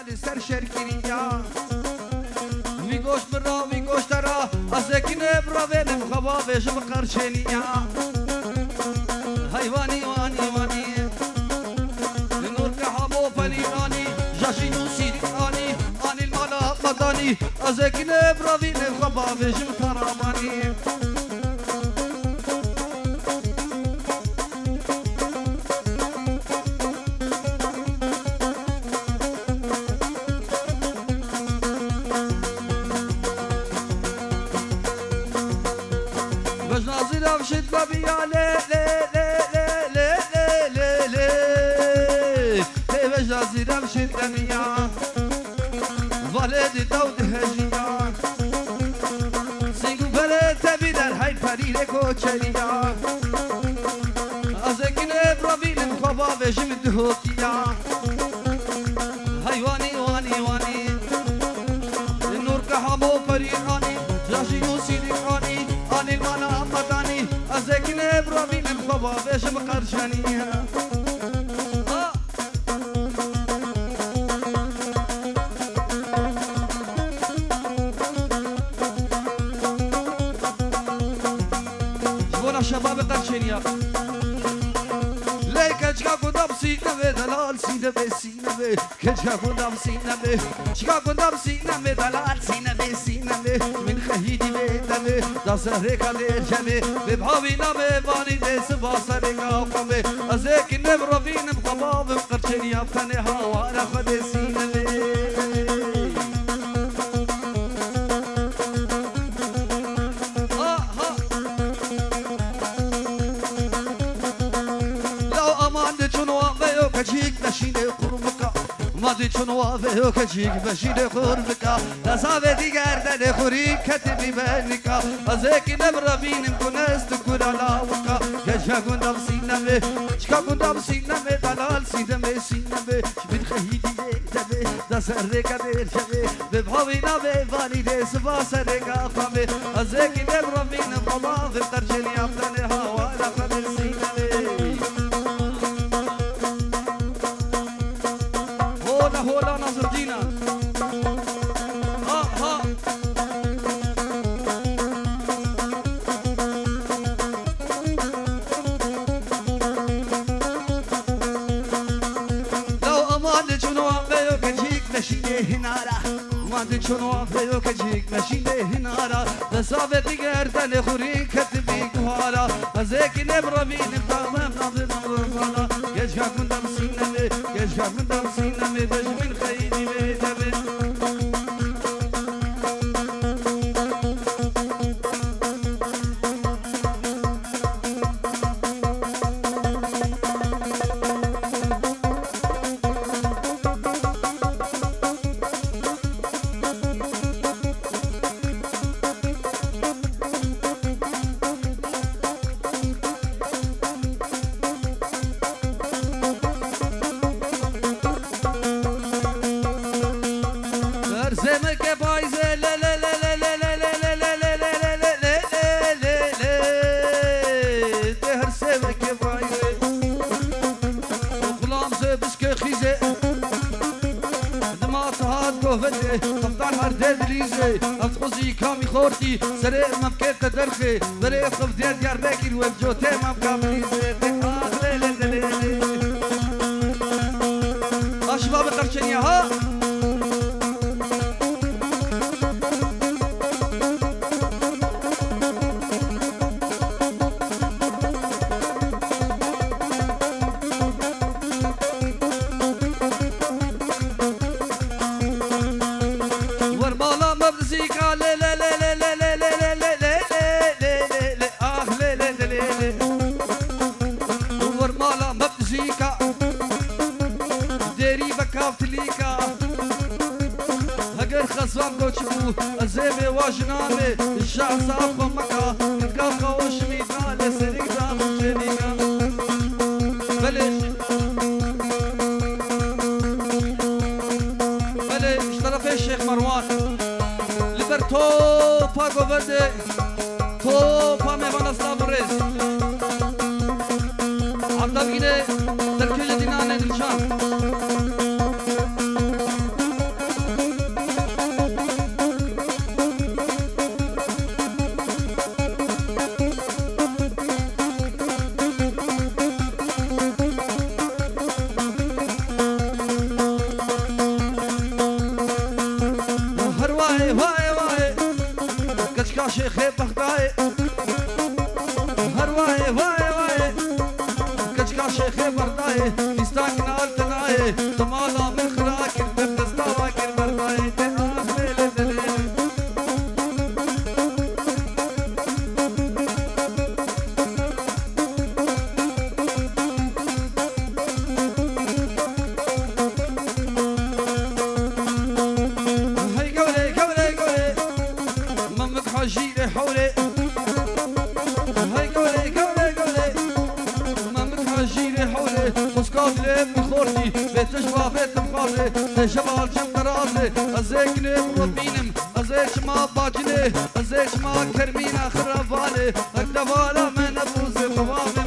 لسر شركريا ويقوش برا ويقوش ترى أزكني براوين بخبابش بقرشنيا حيواني واني واني نور كحبو فلياني جاشينو سيراني اني المالا مداني أزكني براوين بخبابش بقراماني شد بابيا لي لي لي لي لي لي لي بجا زيرام شد بابيا والد داود هجيا سيغو بلد تبيدر هاي فريد كوچريا ازكين برابين خبا بجم دهوتيا حيواني واني واني النور كحمو فريقاني جاشيو سيريقاني اني المانا مداني أزكني برامين الخبا بيش مقرشانيها جبونا شباب قرشانيا ليك اجكا قدام سينبي دلال سينبي سينبي كجكا قدام سينبي اجكا قدام سينبي دلال سينبي سينبي من خهيدي بيتبي دا سهرك ليرجمي ببحابينا بباني ديس باسرك آقامي ازيك نبرابين بقباب بقرشنيا بخنها وانا خدي سينبي كجيك بشيني قربك ما دي شنو فيه كجيك بشيني قربك لصابي دي قردن خوري كتبي بانك ازيك نبرابين مكنست كورالا وكا كجا كندا بسينمي شكا كندا بسينمي دلال سيدمي سينمي شبين خهيدي دبي دسرك دير شبي ببحوينا بباني دي سبا سرك افامي ازيك نبرابين مقبا في ترجلي ابتني هوانا خدر سينمي هولا ناصر دينا ها ها لو امان جنوا بيو كجيك مشيني هنارا ما دي جنوا بيو كجيك مشيني هنارا لصابت قردن خوري كتبي كهارا ازيك نبرمين بتمام ناظر نظر يجا كنت مسينمي يجا كنت مسينمي بجمين خيدي بيتبي قبطان هرداد ريزي أفتخوزي كامي خورتي سريع ممكن تدرخي بريق خفدين ديار باكي وبجوتي ممكن ريزي آخ ليلي دليلي أشباب قرشنيا ها خزان دوچبو زيبي واجنامي الشعب صاف مكة الكافة وشميدنا لسريك دام جنينا بلش اشترف الشيخ مروان لبرتو باقو بدي تو بامي وانا سلابريز عبدا بيني تركيجة ديناني دلشان شيخ بغداي هرواي واي واي كشكا شيخ بغداي استاكن التناي تمالا من خراك بتستواك برداي حجيلي حولي هاي قولي قولي قولي مامك حجيلي حولي مسكات لي بخورتي بيت شباب بيت مخاطي شباب جنب راسي ازيك لي مربينم ازيك ما باجني ازيك ما كرمينا خرباني اكتفالا من ابوزي قوامي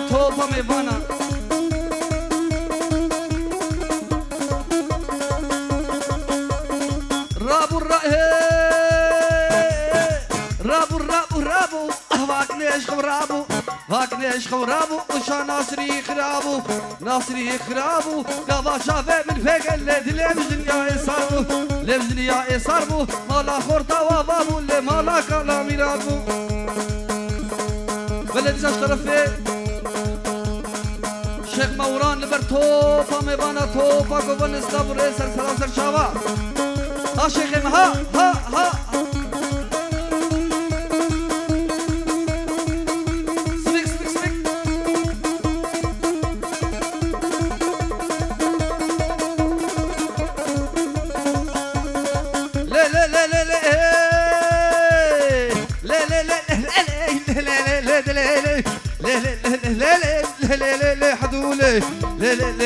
توبا ميوانا رابو رابو واكنيش خورابو وشا ناصري خرابو دابا شافي من فيك اللي لبس دنيا يصاربو لبس دنيا يصاربو مالا خورتا وابابو اللي مالا كلامي رابو بلدي ساشترفي شيخ موران لبر توبا ميوانا توبا قبن استابوري سلسلام سرشاوا ها شيخ ها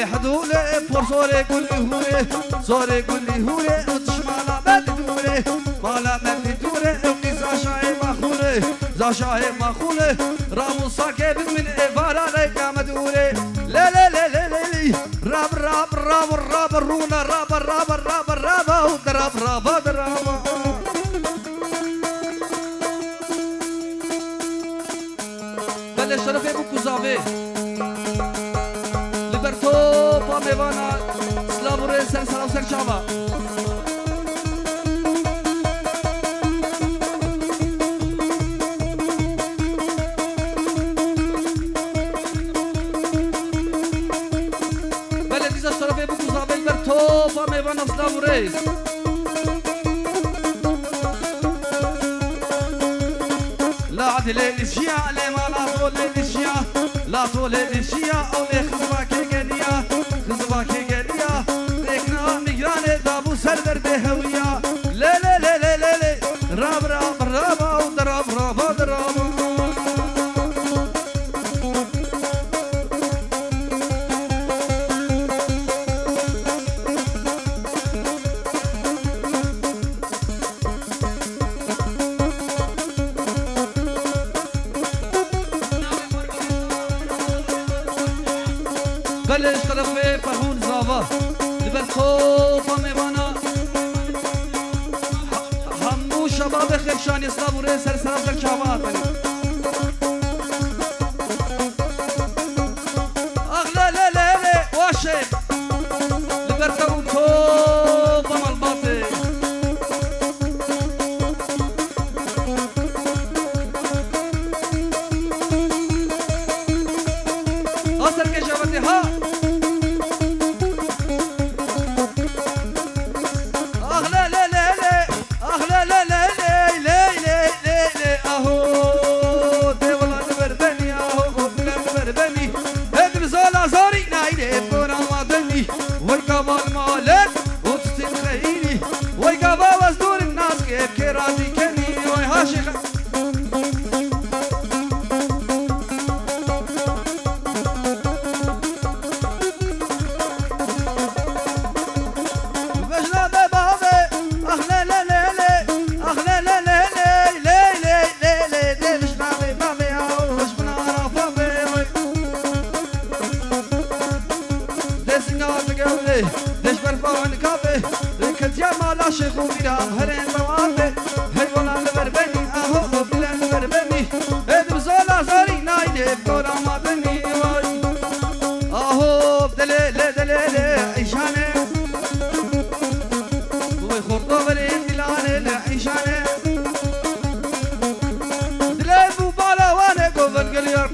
لي حدولي فور صوري قولي هولي وتشمالا مددولي مالا مددولي وقي زاشاي مخولي رامو ساكب من إفارة ليكا مدولي لي راب رونا راب ودراب بل شرفي بوكو زافي توبا ميوانا سلاموري سر سلام سر شابا بلدي زاشترفي بوكو زابي بر توبا ميوانا سلاموري لا عدل الاشياء لما لا طول الاشياء لا طول الاشياء او لخزبك خزباكي قاليا لكنا ميغراني دابو سردر بهويا لا راب ودراب بلش طرفي فرهون زافا لبر توبا ميوانا همو شباب خرشان يسلام سر سلام سر شابات اغلى لا واشيك لبر توبا مالباطي اصل كشفتي ها شيخو ميرام هرين بوابه هي ولا لبربني اهو بلا لبربني ادم زولا زاري نايدي بكورا ما بني اهو دليل عيشانه ويخرطو بريد دلانه عيشانه دليل بو بالا وانا قوفن قليار